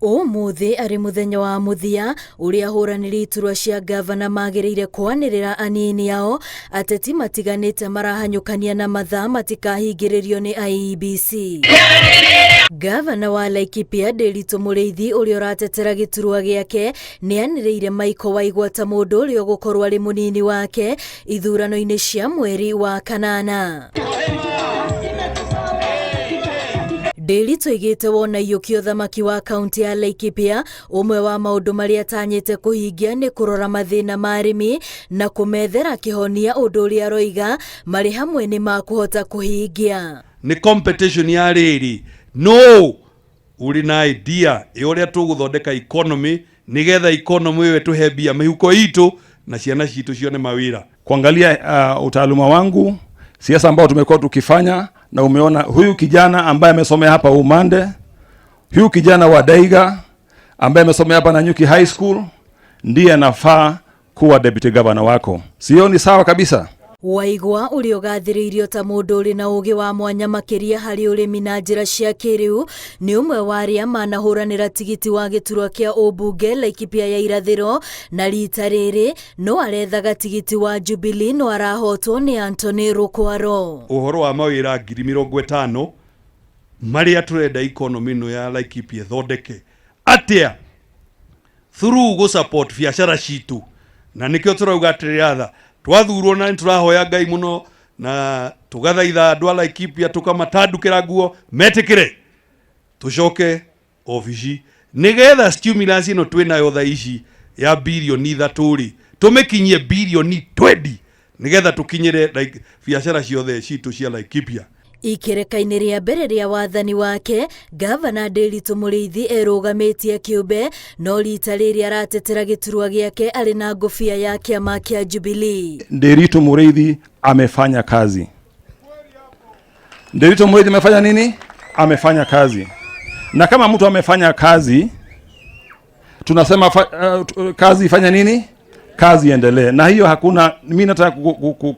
Umuthi ari muthenya wa muthia uria huraniri iturwa cia gavana magiriire kwanirira anini yao ateti matiganite marahanyukania na mathaa matikahingiririo ni IEBC. Gavana wa Laikipia Nderitu Muriithi uria uratetera giturwa giake nianiriire Maiko Waigwa ta mundu uria gukorwo ari munini wake ithurano-ini cia mweri wa kanana. Nderitu igite wona iyukio thamaki wa kaunti ya Laikipia umwe wa maundu maria atanyite kuhingia ni kurora mathina ma arimi na kumethera kihonia undu uria aroiga mari hamwe ni makuhota kuhingia. Ni competition ya riri no uri na idea uria tuguthondeka economy nigetha economy we tuhe bia mihuko itu na ciana citu cione mawira. Kuangalia utaaluma wangu siasa ambao tumekuwa tukifanya, na umeona huyu kijana ambaye amesomea hapa Umande, huyu kijana wa Daiga ambaye amesomea hapa Nanyuki High School ndiye anafaa kuwa deputy governor wako. Sio ni sawa kabisa? Waigwa uria ugathiriirio ta mundu uri na ugi wa mwanya makiria hari urimi na njira cia kiriu ni umwe wa aria manahuranira tigiti wa giturwa kia ubunge Laikipia ya irathiro, na rita riri no arethaga tigiti wa Jubilee no arahotwo ni Anthony Rukwaro. Uhoro wa mawira 50,000 maria turenda economy no ya Laikipia thondeke atia through go support biashara citu, na nikio turauga atiriatha twathurwo na turahoya Ngai muno na tugathaitha andu a Laikipia tukamatandukira nguo metikire tucoke ofici nigetha stimulus ino twinayo tha ici ya bilioni 3 tumikinyie bilioni 20 nigetha tukinyire biashara ciothe citu cia Laikipia. Ikereka-ini ria mbere ria wathani wake Gavana Nderitu Muriithi erugamitie kiumbe no rita riri aratetera giturwa giake ari na ngofia ya kiama kia Jubilee. Nderitu Muriithi amefanya kazi. Nderitu Muriithi amefanya nini? Amefanya kazi. Na kama mtu amefanya kazi, tunasema kazi ifanya nini? Kazi endelee. Na hiyo hakuna, mimi nataka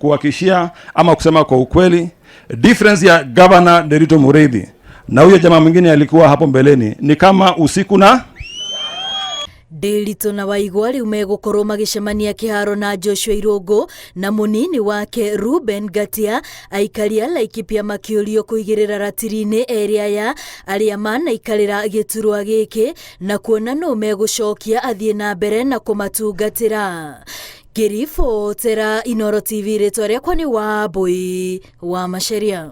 kuhakikishia ama kusema kwa ukweli, difference ya Governor Nderitu Muriithi na huyo jamaa mwingine alikuwa hapo mbeleni ni kama usiku na Nderitu na Waigwa riu megukorwo magicemania kiharo na Joshua Irungu na munini wake Ruben Gatia, aikaria Laikipia makiurio kuigirira ratiri-ini area ya aria manaikarira giturwa giki na kuona no megucokia athie na mbere na kumatungatira. Girifotera Inooro TV ritwa riakwa ni Wambui wa Macharia.